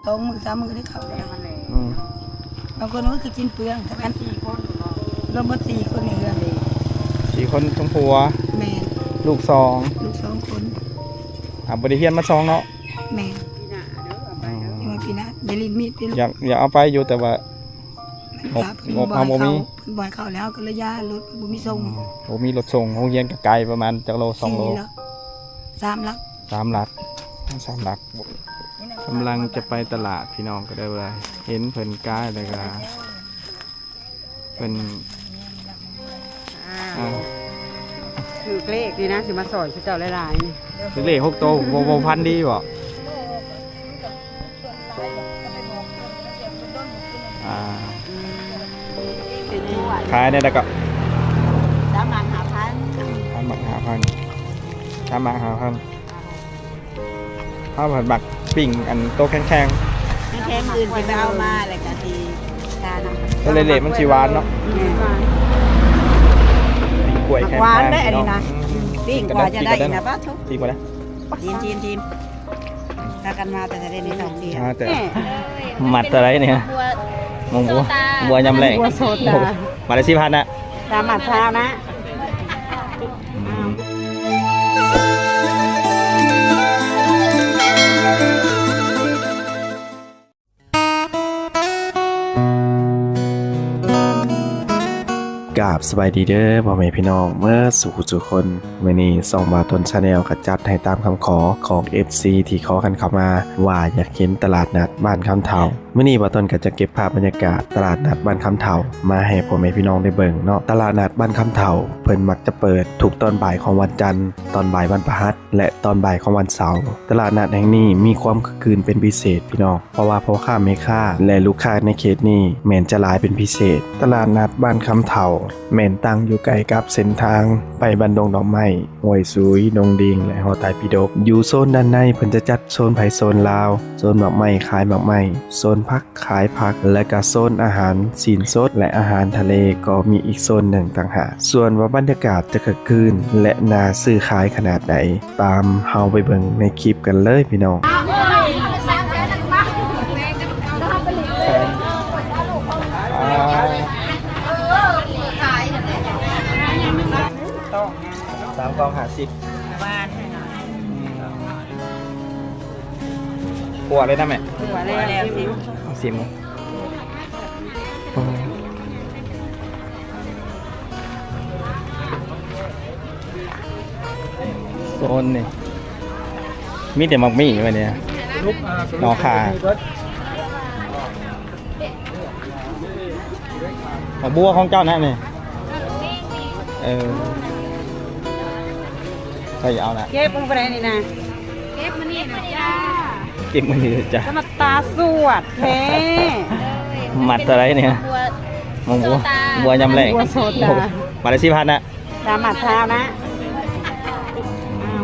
2 มื้อ3 มื้อได้เข้าแล้วบางคนก็คือกินเปลืองทั้งนั้น4 คนรวมหมด4 คนในเรือน4 คนทั้งผัวแม่ลูก2คนบ่ได้เฮียนมา2เนาะแม่ที่ว่าพี่นะได้ลิ้นมีดพี่อยากเอาไปอยู่แต่ว่างบเอาบ่มีบ่เข้าแล้วก็เลยย่ารถบ่มีส่งบ่มีรถส่งโรงเรียนก็ไกลประมาณจักโล2 โล3 ลัก3 ลักกำลังจะไปตลาดพี่น้องก็ได้เวลาเห็นเพิ่นก้ายเลยก็เพิ่นคือเลขนี่นะสิมาสอนเจ้าหลายๆนี่คือเลข6 โตบ่พันดีบ่ขายเนี่ยแล้วก็3 บาท 5,000 3 บาท 5,000 3 บาท 5,000ข้าวผัดบักปิ่งอันโตแข็งอื่นที่ไปเอามาอะไรกันทีชานะก็เละๆมันชีหวานเนาะปิ่งกล้วยแข็งหวานได้อันนี้นะปิ้งกว่าจะได้นะป้าทุกปิ้งกว่านะทีมถ้ากันมาแต่จะได้ในสองเดียวหมัดอะไรเนี่ยมงบัวยำแหลงมาได้4,000นะ3 บาทเช้านะกราบสบายดีเด้อพ่อแม่พี่น้องเมื่อสู่คนมื้อนี้ส่องมาต้นชาแนลก็จัดให้ตามคำขอของ FC ที่ขอกันเข้ามาว่าอยากเห็นตลาดนัดบ้านคำเฒ่ามื้อนี้บ่ต้นก็จะเก็บภาพบรรยากาศตลาดนัดบ้านคำเฒ่ามาให้พ่อแม่พี่น้องได้เบิ่งเนาะตลาดนัดบ้านคำเฒ่าเพิ่นมักจะเปิดทุกตอนบ่ายของวันจันทร์ตอนบ่ายวันพฤหัสและตอนบ่ายของวันเสาร์ตลาดนัดแห่งนี้มีความคึกคืนเป็นพิเศษพี่น้องเพราะว่าพ่อค้าแม่ค้าและลูกค้าในเขตนี้แม่นจะหลายเป็นพิเศษตลาดนัดบ้านคำเฒ่าแม่นตั้งอยู่ใกล้กับเส้นทางไปบ้านดงดอกไม้ห้วยซุยดงดิงและหอไตรปิฎกอยู่โซนด้านในเพิ่นจะจัดโซนไผโซนลาวโซนหมากไม้ขายหมากไม้โซนผักขายผักและก็โซนอาหารซีนสดและอาหารทะเลก็มีอีกโซนหนึ่งต่างหากส่วนว่าบรรยากาศจะคึกคืนและน่าซื้อขายขนาดไหนตามเฮาไปเบิ่งในคลิปกันเลยพี่น้อง3 กล่อง 50บ้านปวดเลยนะแม่หัวแล้วซิมโซนนี่มีแต่มักมี่ไว้เนี่ยนอขาบัวของเจ้านะนี่ใช่เอานะเก็บมันไปไหนนี่นะเก็บมันนี่นะจ้าจะมาตาสวดเท่หมัดอะไรเนี่ยมงบัวยำแหลงมาได้4,000นะ3 บาทเช้านะ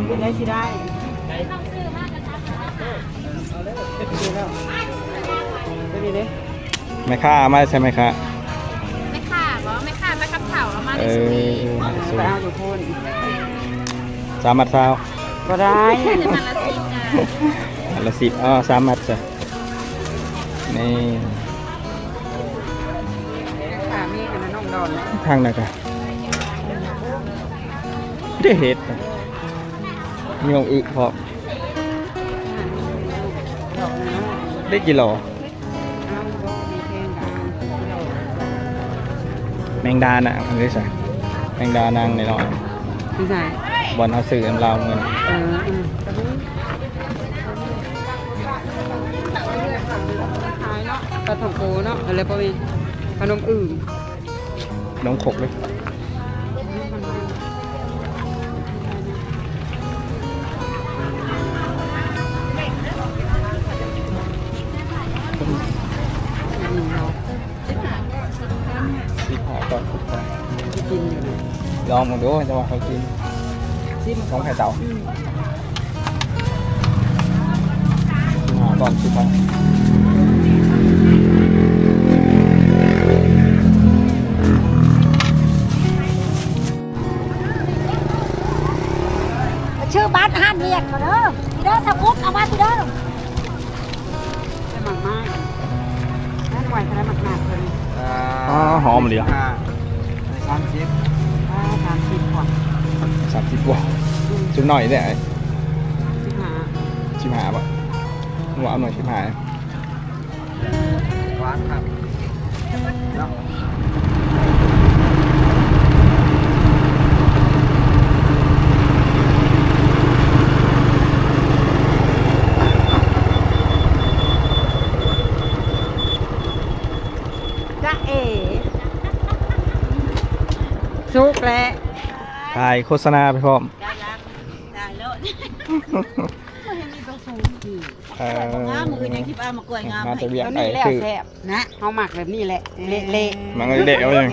กินได้สิได้ไม่ค่ามาใช่ไหมคะไม่ค่าไปขับเข่าเอามาในสวนไปเอาอยู่พูน3 มัดเช้าก็ได้มัดละ103 มัดจ้ะนี่มีอันนั้นน้องดอนทางไหนกันได้เห็ดมีองอึพอได้กี่โลแมงดาน่ะมันได้ใส่แมงดานางในน้อยไม่ใส่บอลเอาสื่อเราเงินขายเนาะปลาท่องโกเนาะอะไรประมาณขนมอื่นน้องขบเลยลองมาดูจะว่าเขากินของไข่เต่าก่อนชิมไปชื่อบ้านห้านเรียกมาเด้อพี่เด้อถ้าคุกเอามาพี่เด้อ หอมเลยอ่ะ 30กว่า 30กว่าจุดหน่อยได้ไอ้ 15 15ป่ะหัวเอาหน่อย15 หวานครับเนาะจ้าเอ๋สุกแล้ว ถ่ายโฆษณาไปพร้อมมือยังคิดว่ามากล้วยงาม มาจะเบีย ตัว ไอ้ นี้แล้ว คือ แซ่บนะเฮาหมักแบบนี้แหละเละ มันก็เด็กเอาอย่าง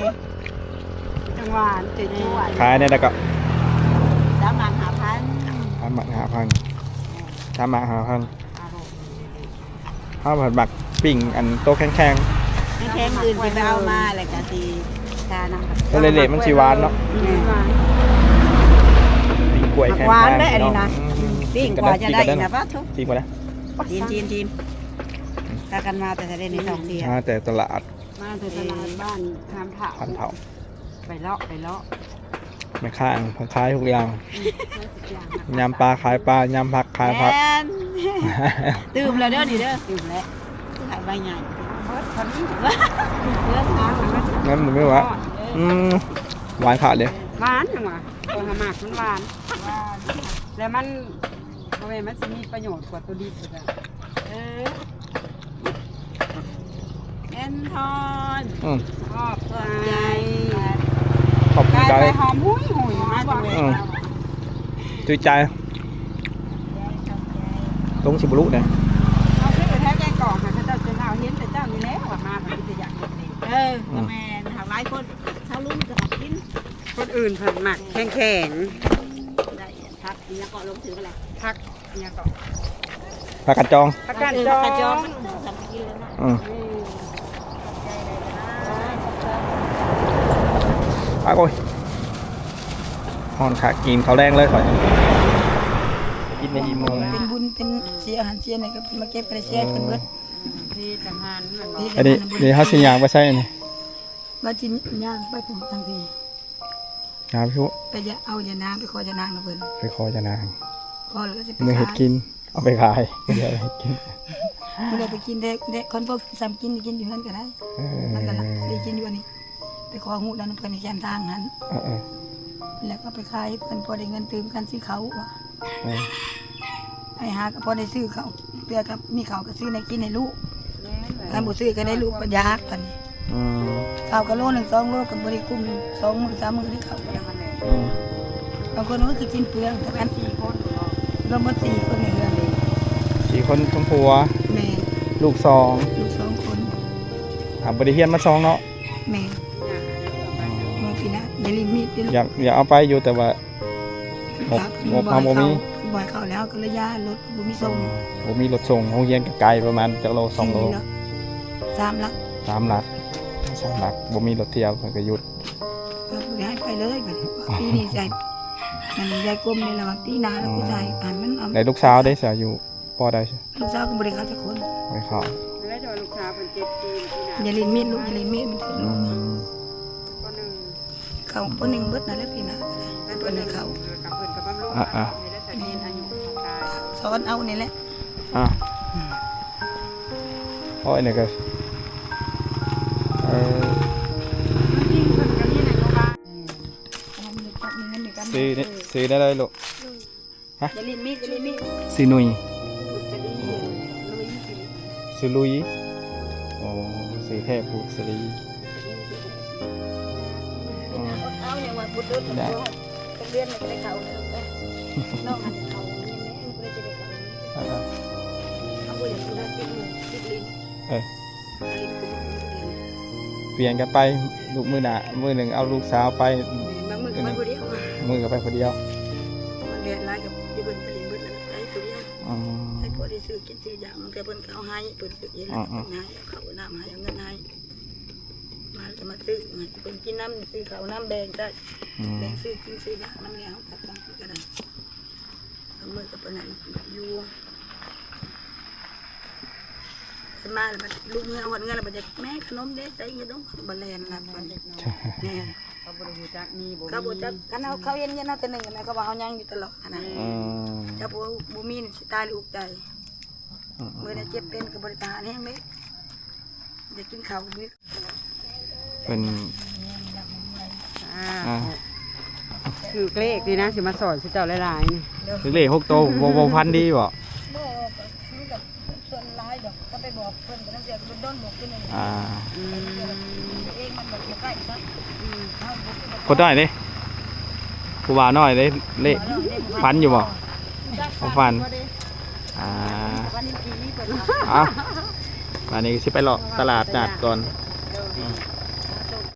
ๆจังหวานจุ๊ย ขายเนี่ยแล้วก็ 3 หลัง5,000 3 บาท 5,000 3 บาท 5,000ข้าวผัดบักปิ่งอันโต๊ะแข็ง แข็งอื่นที่ไปเอามาแล้วก็สิทาน้ำ ๆตัวเละๆมันสีหวานเนาะ หวาน ปิ่งกล้วยแข็ง หวานได้อันนี้นะ ปิ้ ปิ้งกว่าจะได้นะป้าทุก ปิ้งมาแล้ว ทีมถ้ากันมาแต่จะได้ใน2 เดือน แต่ตลาด มาจากตลาดบ้านทำเผา พันเผา ไปเลาะ แม่ค้าขายทุกอย่างยำปลาขายปลายำผักขายผัก ตื่มแล้วเด้อนี่เด้อ ดื่มแล้ว ขายใบใหญ่ คนนี้ เนื้อช้างมันก็ งั้นมึงไม่วะหวานขาดเลย หวานจังหวะตัวหมากมันหวานแล้วมันทำไมมันจะมีประโยชน์กว่าตัวดิบอีกอ่ะ แอนทอน ชอบใจ ขอบคุณ กลาย ใจ ไปหอมหุยมาจังเลย จุยใจตรงสิบุรุเนี่ย เอาขึ้นไปแท้แกงกอกค่ะเจ้าจะเอาเห็นแต่เจ้ามีแล้วมาแบบจะอยากกิน แม่หาหลายคนเช้ารุ่งก็กิน คนอื่นผัดหมักแข็ง ได้พักนี่ก็ลงถืออะไร ๆพักเนี่ยก็ ผักกัดจอง พักกันจอง ทำกินแล้วนะ ปโอ้ยหอนขากินเขาวแรงเลยข่อยกินในอีโมง เป็นบุญเป็นเสียอาหารเสียไหนก็มาเก็บกระเชียเป็นเบิด ที่จังหันเหมือน อันนี้เขาสิยางไปใช่นี่ มาจินย่างไปผมทันที ยางพี่วุ ไปจะเอายานางไปขอยานางนะเพิ่น ไปคอยจะนาง พอแล้วก็สิไป เมื่อเห็ด ขาย กินเอาไปขายไม่ได้เห็ดกิน ไม่ได้ไปกินได้คนพวกซ้ำกินกินอยู่นั่นก็ได้มันก็ละได้กินอยู่อันนี้ไปขอหูแล้วเพิ่นในแคมทางนั้นแล้วก็ไปขายเพิ่นพอได้เงินตื่มกันซื้อเขาไปหาก็พอได้ซื้อเขาเพื่อกับมีเขาก็ซื้อในกินในลูกการบ่ซื้อก็ได้ลูกปัญญาตอนนี้ข้าวกะโล1 2 โลกับบริกุม2 มื้อ 3 มื้อได้ข้าวก็ได้บางคนก็คือกินเปลืองทั้งนั้น4 คนรวมกัน4 คนในเรือน 4 คนทั้งผัว แม่ ลูก ลูก2 คน บริเฮียนมา2เนาะ แม่มาพี่นะอย่าลืมมีดด้วย อยากเอาไปอยู่แต่ว่า งบบ่มี บ่อยเข้าแล้วก็เลยย่ารถบ่มีส่ง ผมมีรถส่งโรงเรียนไกลประมาณจากโล2 โล 3 ลัก 3 หลัก3 หลักบ่มีรถเที่ยวก็หยุด ก็บ่ให้ไปเลยบัดนี้ปีนี้ใจมันยายกลมนี่ล่ะว่าปีหน้าแล้วกูใจอ่านมันเอา ในลูกสาวได้เสียอยู่ปอได้ใช่ ลูกสาวก็บ่ได้เข้าจักคน ไม่เข้า แล้วจะลูกค้าเป็น7 ปีที่ไหน อย่าลืมมีดลูกอย่าลืมมีดมันถึงลูก ก็หนึ่ง เขาคนหนึ่งเบิดนั่นแหละพี่นะไปเปิดให้เขา กับเพื่อนกับบำรุงมีได้ใส่เงินอายุของตา สอนเอานี่แหละ โอ้ยเนี่ยก็ ที่เพื่อนกันนี่ไหนก็บ้า ซื้อได้เลยลูก อย่าลืมมีดอย่าลืมมีด ซื้อหนุ่ย จะดีลุย ซื้อลุยโอ้ซื้อแค่ผูกสลี เอาอย่างว่าบุตรเป็นเลื่อนไม่ได้เขาเลยนอกจากเขาเนี่ยไม่ได้จะได้เขาเอาไปอย่างนี้นะติดลิ้น เปลี่ยนกันไปลูกมือหนามือหนึ่งเอาลูกสาวไป บางมือมันคนเดียว มือกับไปคนเดียว มันเรียนร้ายกับที่เพิ่นไปเรียนเบิดแล้วไอ้คนเดียวให้พอได้ซื้อกินซื้ออย่างมันก็เพิ่นเขาให้เพิ่นซื้อเองให้เขาน้ำให้เงินให้มาจะมาซื้อเป็นกินน้ำซื้อเขาน้ำแดงได้แดงซื้อกินซื้ออย่างน้ำเนี่ยเขาตัดตั้งก็ได้เอามือกับปนันอยู่ ขึ้นมาแล้วลูกเมื่อหอดเงินแล้วมันจะแม่ขนมเด็ดใจเงินต้องบะแลนละมันเนี่ย เขาบ่รู้จักมีบ่ เขาบอกจะกันเขาเย็นเย็นเอาแต่หนึ่งนะเขาบอกเขายังอยู่ตลอดนะ อืม ถ้าบุมีนตายลูกใจเมื่อได้เจ็บเป็นกับบริการแห้งไหมจะกินข้าวนิด เป็น อ่าคือเลขนี่นะสิมาสอนสิเจ้าหลายๆนี่ ถึงเลข6โตบ่พันดีบ่ บ่คือกับส่วนร้ายดอกก็ไปบอกเพิ่นไปนั่งเสียก็โดนบอกขึ้นเลย อืม เองมันแบบใกล้ซะ คนได้เด้ครูบาน้อยเด้เลขพันอยู่บ่บ่พันวันนี้ปีนี้เปิด อ่ะวันนี้สิไปเลาะตลาดนัดก่อน เ